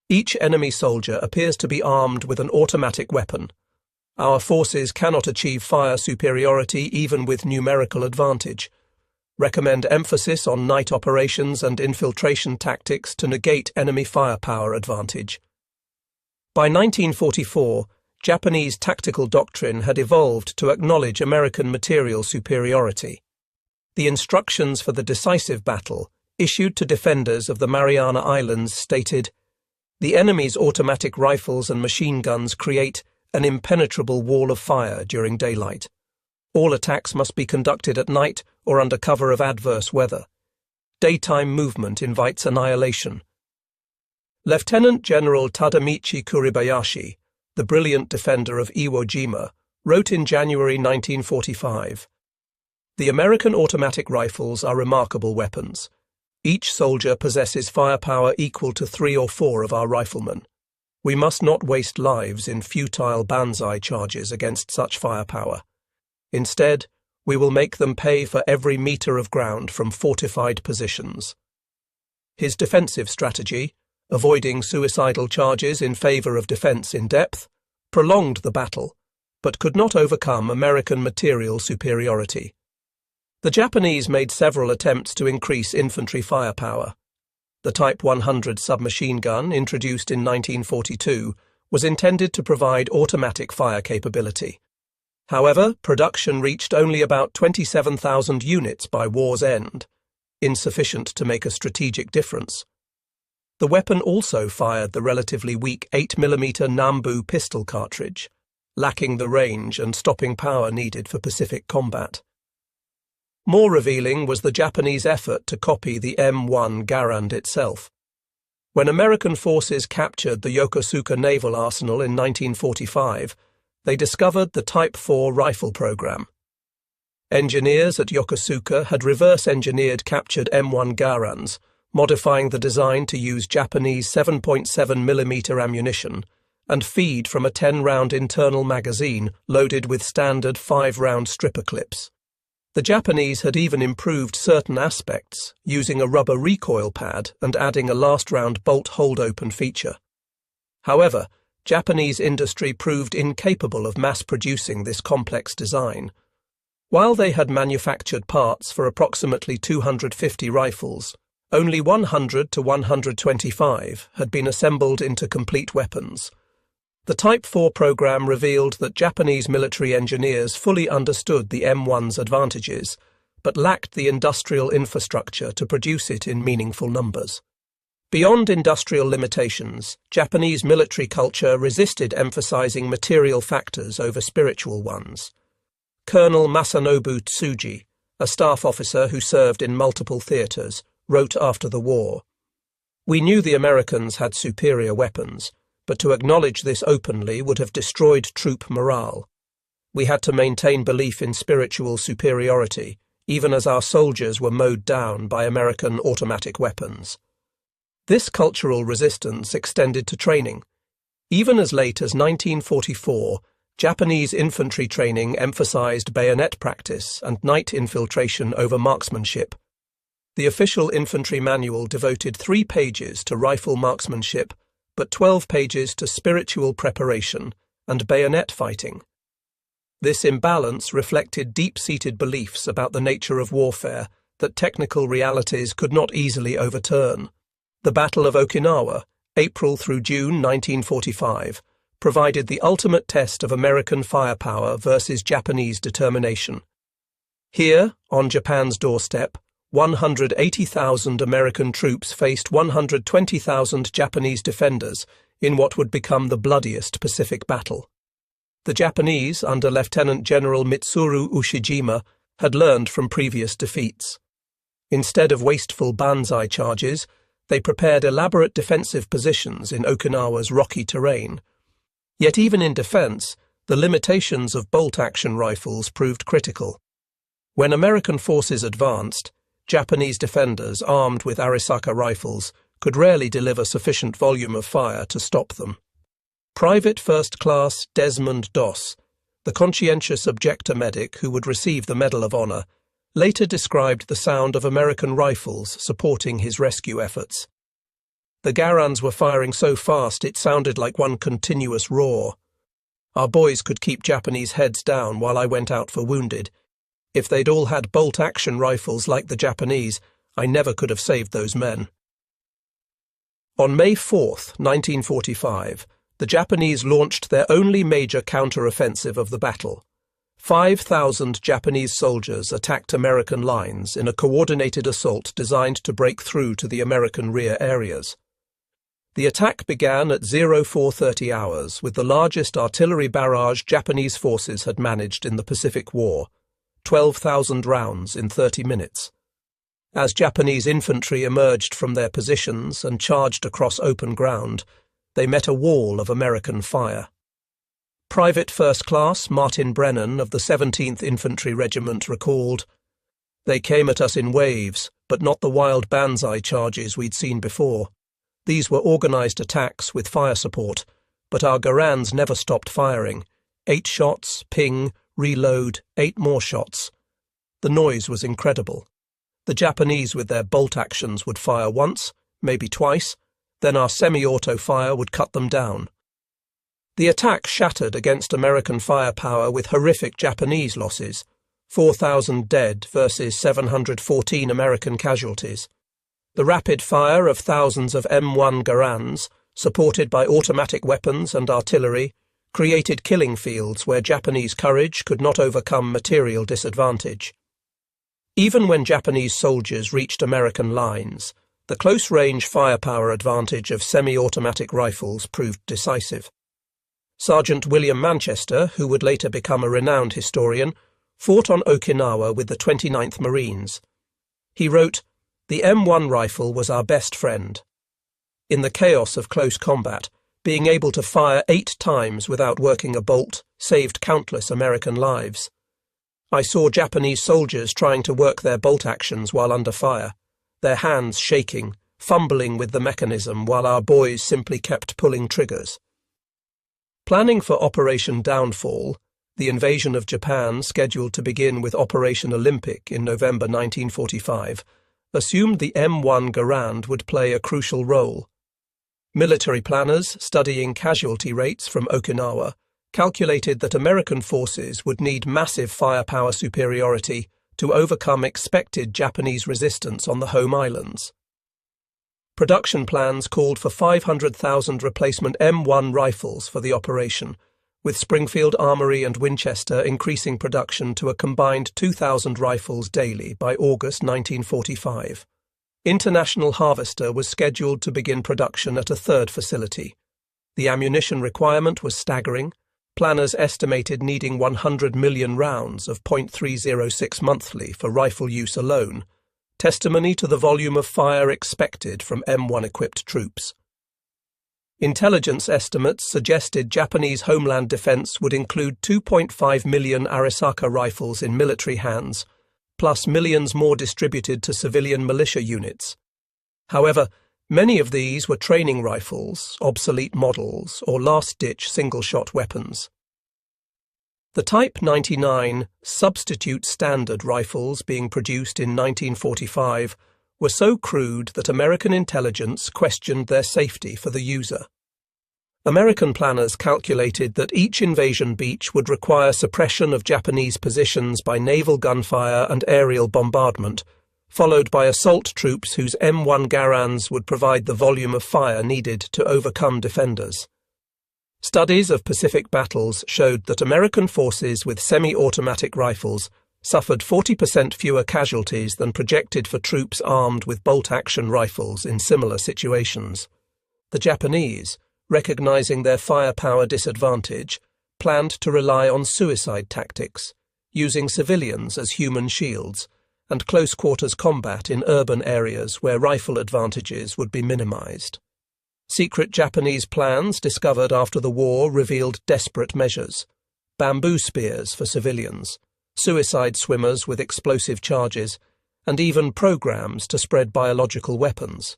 Each enemy soldier appears to be armed with an automatic weapon. Our forces cannot achieve fire superiority even with numerical advantage. Recommend emphasis on night operations and infiltration tactics to negate enemy firepower advantage." By 1944, Japanese tactical doctrine had evolved to acknowledge American material superiority. The instructions for the decisive battle, issued to defenders of the Mariana Islands, stated, "The enemy's automatic rifles and machine guns create an impenetrable wall of fire during daylight. All attacks must be conducted at night or under cover of adverse weather. Daytime movement invites annihilation." Lieutenant General Tadamichi Kuribayashi, the brilliant defender of Iwo Jima, wrote in January 1945, "The American automatic rifles are remarkable weapons. Each soldier possesses firepower equal to 3 or 4 of our riflemen. We must not waste lives in futile banzai charges against such firepower. Instead, we will make them pay for every metre of ground from fortified positions." His defensive strategy, avoiding suicidal charges in favour of defence in depth, prolonged the battle, but could not overcome American material superiority. The Japanese made several attempts to increase infantry firepower. The Type 100 submachine gun, introduced in 1942, was intended to provide automatic fire capability. However, production reached only about 27,000 units by war's end, insufficient to make a strategic difference. The weapon also fired the relatively weak 8mm Nambu pistol cartridge, lacking the range and stopping power needed for Pacific combat. More revealing was the Japanese effort to copy the M1 Garand itself. When American forces captured the Yokosuka Naval Arsenal in 1945, they discovered the Type 4 rifle program. Engineers at Yokosuka had reverse-engineered captured M1 Garands, modifying the design to use Japanese 7.7mm ammunition and feed from a 10-round internal magazine loaded with standard 5-round stripper clips. The Japanese had even improved certain aspects, using a rubber recoil pad and adding a last-round bolt hold-open feature. However, Japanese industry proved incapable of mass-producing this complex design. While they had manufactured parts for approximately 250 rifles, only 100 to 125 had been assembled into complete weapons. The Type 4 program revealed that Japanese military engineers fully understood the M1's advantages, but lacked the industrial infrastructure to produce it in meaningful numbers. Beyond industrial limitations, Japanese military culture resisted emphasizing material factors over spiritual ones. Colonel Masanobu Tsuji, a staff officer who served in multiple theaters, wrote after the war, "We knew the Americans had superior weapons, but to acknowledge this openly would have destroyed troop morale. We had to maintain belief in spiritual superiority, even as our soldiers were mowed down by American automatic weapons." This cultural resistance extended to training. Even as late as 1944, Japanese infantry training emphasized bayonet practice and night infiltration over marksmanship. The official infantry manual devoted 3 pages to rifle marksmanship, but 12 pages to spiritual preparation and bayonet fighting. This imbalance reflected deep-seated beliefs about the nature of warfare that technical realities could not easily overturn. The Battle of Okinawa, April through June 1945, provided the ultimate test of American firepower versus Japanese determination. Here, on Japan's doorstep, 180,000 American troops faced 120,000 Japanese defenders in what would become the bloodiest Pacific battle. The Japanese, under Lieutenant General Mitsuru Ushijima, had learned from previous defeats. Instead of wasteful banzai charges, they prepared elaborate defensive positions in Okinawa's rocky terrain. Yet even in defense, the limitations of bolt-action rifles proved critical. When American forces advanced, Japanese defenders armed with Arisaka rifles could rarely deliver sufficient volume of fire to stop them. Private First Class Desmond Doss, the conscientious objector medic who would receive the Medal of Honor, later described the sound of American rifles supporting his rescue efforts. "The Garands were firing so fast it sounded like one continuous roar. Our boys could keep Japanese heads down while I went out for wounded. If they'd all had bolt-action rifles like the Japanese, I never could have saved those men." On May 4, 1945, the Japanese launched their only major counter-offensive of the battle. 5,000 Japanese soldiers attacked American lines in a coordinated assault designed to break through to the American rear areas. The attack began at 0430 hours with the largest artillery barrage Japanese forces had managed in the Pacific War, 12,000 rounds in 30 minutes. As Japanese infantry emerged from their positions and charged across open ground, they met a wall of American fire. Private First Class Martin Brennan of the 17th Infantry Regiment recalled, "They came at us in waves, but not the wild banzai charges we'd seen before. These were organised attacks with fire support, but our Garands never stopped firing. 8 shots, ping, reload, 8 more shots. The noise was incredible. The Japanese with their bolt actions would fire once, maybe twice, then our semi-auto fire would cut them down." The attack shattered against American firepower with horrific Japanese losses, 4,000 dead versus 714 American casualties. The rapid fire of thousands of M1 Garands, supported by automatic weapons and artillery, created killing fields where Japanese courage could not overcome material disadvantage. Even when Japanese soldiers reached American lines, the close-range firepower advantage of semi-automatic rifles proved decisive. Sergeant William Manchester, who would later become a renowned historian, fought on Okinawa with the 29th Marines. He wrote, "The M1 rifle was our best friend. In the chaos of close combat, being able to fire 8 times without working a bolt saved countless American lives. I saw Japanese soldiers trying to work their bolt actions while under fire, their hands shaking, fumbling with the mechanism while our boys simply kept pulling triggers." Planning for Operation Downfall, the invasion of Japan scheduled to begin with Operation Olympic in November 1945, assumed the M1 Garand would play a crucial role. Military planners studying casualty rates from Okinawa calculated that American forces would need massive firepower superiority to overcome expected Japanese resistance on the home islands. Production plans called for 500,000 replacement M1 rifles for the operation, with Springfield Armory and Winchester increasing production to a combined 2,000 rifles daily by August 1945. International Harvester was scheduled to begin production at a third facility. The ammunition requirement was staggering. Planners estimated needing 100 million rounds of .306 monthly for rifle use alone, testimony to the volume of fire expected from M1-equipped troops. Intelligence estimates suggested Japanese homeland defense would include 2.5 million Arisaka rifles in military hands, plus millions more distributed to civilian militia units. However, many of these were training rifles, obsolete models, or last-ditch single-shot weapons. The Type 99 substitute standard rifles being produced in 1945 were so crude that American intelligence questioned their safety for the user. American planners calculated that each invasion beach would require suppression of Japanese positions by naval gunfire and aerial bombardment, followed by assault troops whose M1 Garands would provide the volume of fire needed to overcome defenders. Studies of Pacific battles showed that American forces with semi-automatic rifles suffered 40% fewer casualties than projected for troops armed with bolt-action rifles in similar situations. The Japanese, recognizing their firepower disadvantage, planned to rely on suicide tactics, using civilians as human shields, and close-quarters combat in urban areas where rifle advantages would be minimized. Secret Japanese plans discovered after the war revealed desperate measures: bamboo spears for civilians, suicide swimmers with explosive charges, and even programs to spread biological weapons.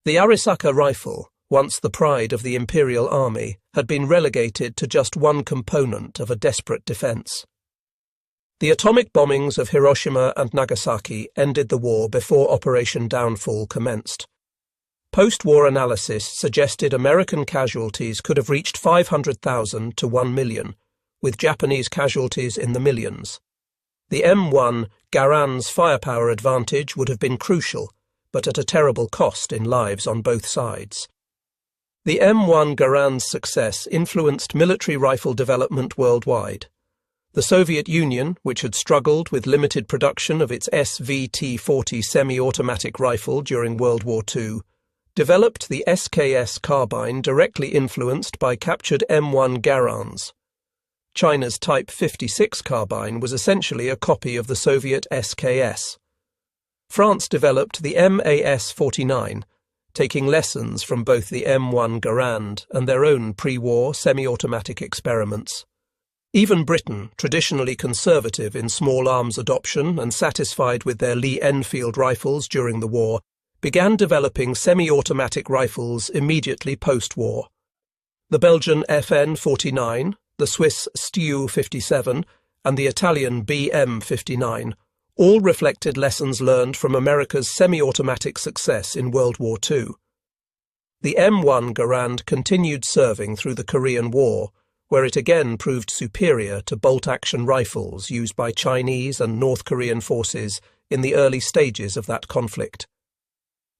The Arisaka rifle, once the pride of the Imperial Army, had been relegated to just one component of a desperate defense. The atomic bombings of Hiroshima and Nagasaki ended the war before Operation Downfall commenced. Post-war analysis suggested American casualties could have reached 500,000 to 1 million, with Japanese casualties in the millions. The M1 Garand's firepower advantage would have been crucial, but at a terrible cost in lives on both sides. The M1 Garand's success influenced military rifle development worldwide. The Soviet Union, which had struggled with limited production of its SVT-40 semi-automatic rifle during World War II, developed the SKS carbine directly influenced by captured M1 Garands. China's Type 56 carbine was essentially a copy of the Soviet SKS. France developed the MAS-49, taking lessons from both the M1 Garand and their own pre-war semi-automatic experiments. Even Britain, traditionally conservative in small arms adoption and satisfied with their Lee-Enfield rifles during the war, began developing semi-automatic rifles immediately post-war. The Belgian FN-49, the Swiss Stu-57, and the Italian BM-59 all reflected lessons learned from America's semi-automatic success in World War II. The M1 Garand continued serving through the Korean War, where it again proved superior to bolt-action rifles used by Chinese and North Korean forces in the early stages of that conflict.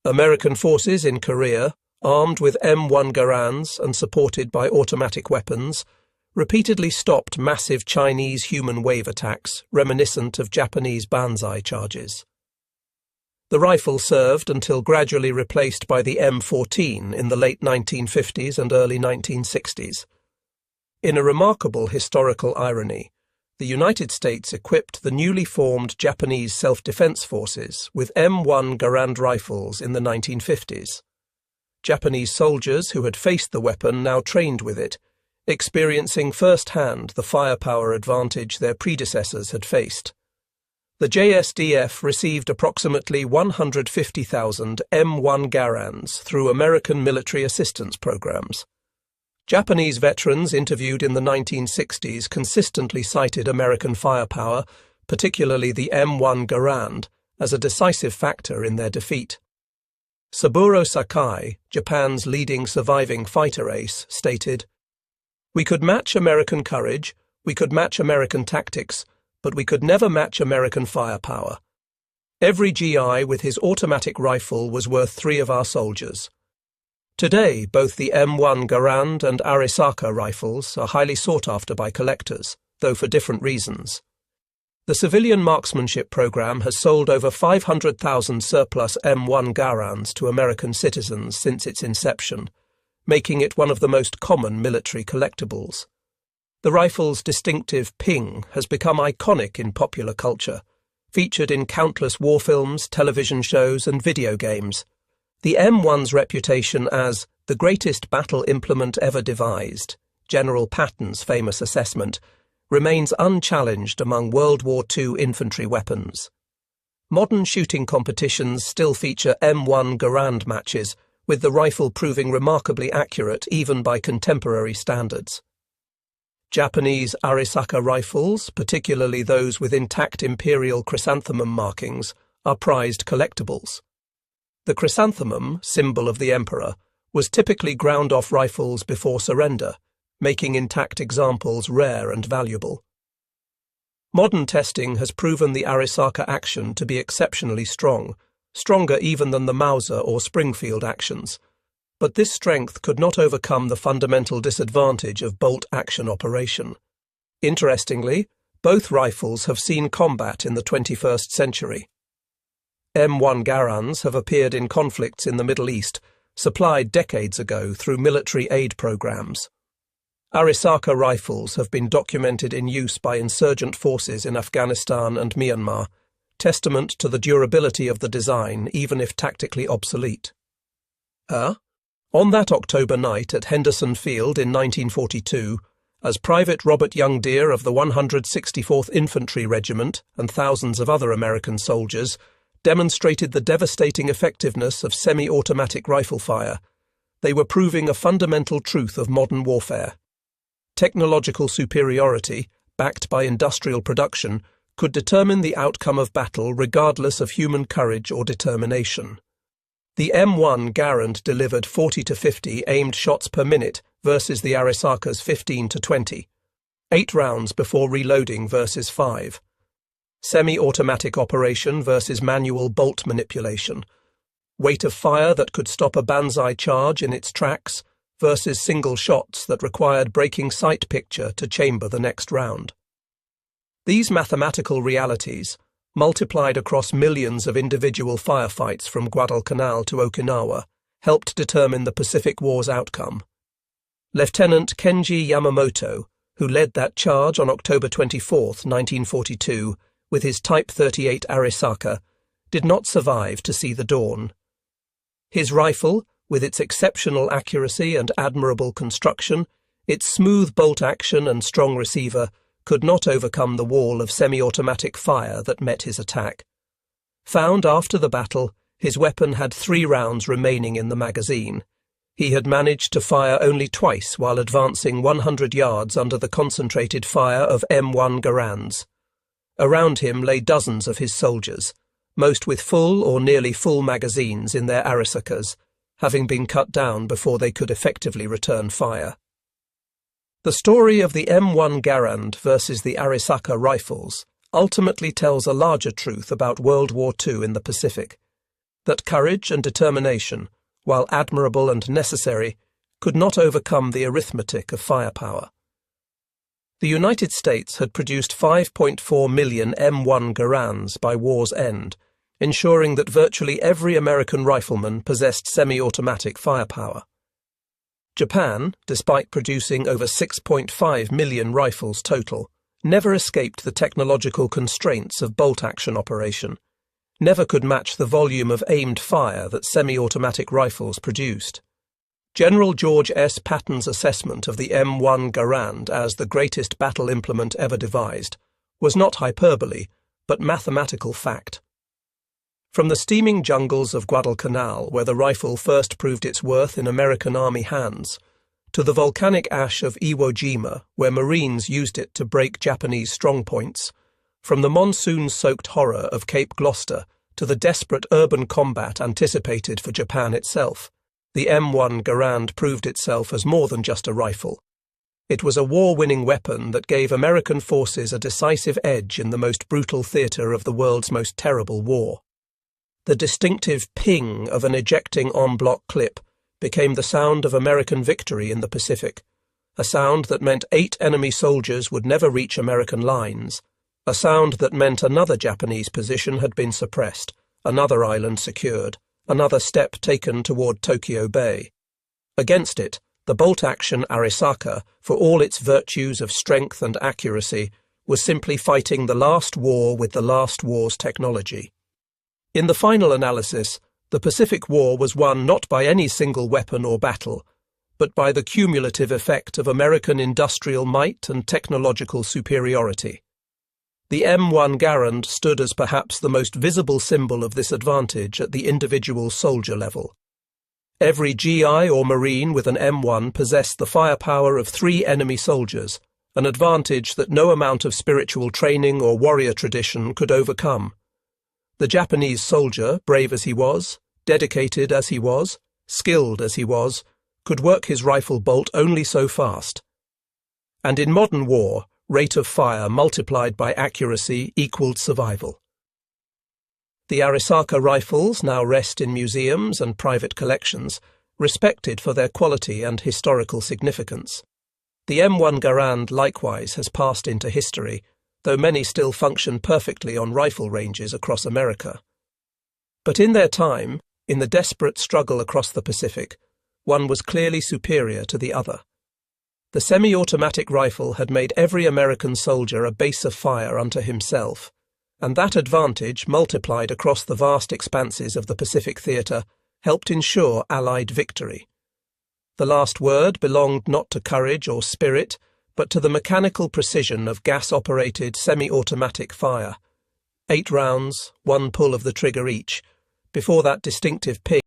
American forces in Korea, armed with M1 Garands and supported by automatic weapons, repeatedly stopped massive Chinese human wave attacks reminiscent of Japanese banzai charges. The rifle served until gradually replaced by the M14 in the late 1950s and early 1960s. In a remarkable historical irony, the United States equipped the newly formed Japanese self-defense forces with M1 Garand rifles in the 1950s. Japanese soldiers who had faced the weapon now trained with it, experiencing firsthand the firepower advantage their predecessors had faced. The JSDF received approximately 150,000 M1 Garands through American military assistance programs. Japanese veterans interviewed in the 1960s consistently cited American firepower, particularly the M1 Garand, as a decisive factor in their defeat. Saburo Sakai, Japan's leading surviving fighter ace, stated, "We could match American courage, we could match American tactics, but we could never match American firepower. Every GI with his automatic rifle was worth 3 of our soldiers." Today, both the M1 Garand and Arisaka rifles are highly sought after by collectors, though for different reasons. The civilian marksmanship program has sold over 500,000 surplus M1 Garands to American citizens since its inception, making it one of the most common military collectibles. The rifle's distinctive ping has become iconic in popular culture, featured in countless war films, television shows, and video games. The M1's reputation as the greatest battle implement ever devised, General Patton's famous assessment, remains unchallenged among World War II infantry weapons. Modern shooting competitions still feature M1 Garand matches, with the rifle proving remarkably accurate even by contemporary standards. Japanese Arisaka rifles, particularly those with intact imperial chrysanthemum markings, are prized collectibles. The chrysanthemum, symbol of the emperor, was typically ground off rifles before surrender, making intact examples rare and valuable. Modern testing has proven the Arisaka action to be exceptionally strong, stronger even than the Mauser or Springfield actions, but this strength could not overcome the fundamental disadvantage of bolt-action operation. Interestingly, both rifles have seen combat in the 21st century. M1 Garands have appeared in conflicts in the Middle East, supplied decades ago through military aid programs. Arisaka rifles have been documented in use by insurgent forces in Afghanistan and Myanmar, testament to the durability of the design even if tactically obsolete. On that October night at Henderson Field in 1942, as Private Robert Young Deere of the 164th Infantry Regiment and thousands of other American soldiers demonstrated the devastating effectiveness of semi-automatic rifle fire, they were proving a fundamental truth of modern warfare. Technological superiority, backed by industrial production, could determine the outcome of battle regardless of human courage or determination. The M1 Garand delivered 40 to 50 aimed shots per minute versus the Arisaka's 15 to 20, 8 rounds before reloading versus 5. Semi-automatic operation versus manual bolt manipulation. Weight of fire that could stop a banzai charge in its tracks versus single shots that required breaking sight picture to chamber the next round. These mathematical realities, multiplied across millions of individual firefights from Guadalcanal to Okinawa, helped determine the Pacific War's outcome. Lieutenant Kenji Yamamoto, who led that charge on October 24, 1942, with his Type 38 Arisaka, did not survive to see the dawn. His rifle, with its exceptional accuracy and admirable construction, its smooth bolt action and strong receiver, could not overcome the wall of semi-automatic fire that met his attack. Found after the battle, his weapon had 3 rounds remaining in the magazine. He had managed to fire only twice while advancing 100 yards under the concentrated fire of M1 Garands. Around him lay dozens of his soldiers, most with full or nearly full magazines in their Arisakas, having been cut down before they could effectively return fire. The story of the M1 Garand versus the Arisaka rifles ultimately tells a larger truth about World War II in the Pacific, that courage and determination, while admirable and necessary, could not overcome the arithmetic of firepower. The United States had produced 5.4 million M1 Garands by war's end, ensuring that virtually every American rifleman possessed semi-automatic firepower. Japan, despite producing over 6.5 million rifles total, never escaped the technological constraints of bolt-action operation, never could match the volume of aimed fire that semi-automatic rifles produced. General George S. Patton's assessment of the M1 Garand as the greatest battle implement ever devised was not hyperbole, but mathematical fact. From the steaming jungles of Guadalcanal, where the rifle first proved its worth in American Army hands, to the volcanic ash of Iwo Jima, where Marines used it to break Japanese strongpoints, from the monsoon-soaked horror of Cape Gloucester to the desperate urban combat anticipated for Japan itself, the M1 Garand proved itself as more than just a rifle. It was a war-winning weapon that gave American forces a decisive edge in the most brutal theatre of the world's most terrible war. The distinctive ping of an ejecting en bloc clip became the sound of American victory in the Pacific, a sound that meant 8 enemy soldiers would never reach American lines, a sound that meant another Japanese position had been suppressed, another island secured, another step taken toward Tokyo Bay. Against it, the bolt-action Arisaka, for all its virtues of strength and accuracy, was simply fighting the last war with the last war's technology. In the final analysis, the Pacific War was won not by any single weapon or battle, but by the cumulative effect of American industrial might and technological superiority. The M1 Garand stood as perhaps the most visible symbol of this advantage at the individual soldier level. Every GI or Marine with an M1 possessed the firepower of 3 enemy soldiers, an advantage that no amount of spiritual training or warrior tradition could overcome. The Japanese soldier, brave as he was, dedicated as he was, skilled as he was, could work his rifle bolt only so fast. And in modern war, rate of fire multiplied by accuracy equaled survival. The Arisaka rifles now rest in museums and private collections, respected for their quality and historical significance. The M1 Garand likewise has passed into history, though many still function perfectly on rifle ranges across America. But in their time, in the desperate struggle across the Pacific, one was clearly superior to the other. The semi-automatic rifle had made every American soldier a base of fire unto himself, and that advantage, multiplied across the vast expanses of the Pacific theatre, helped ensure Allied victory. The last word belonged not to courage or spirit, but to the mechanical precision of gas-operated semi-automatic fire. 8 rounds, 1 pull of the trigger each, before that distinctive ping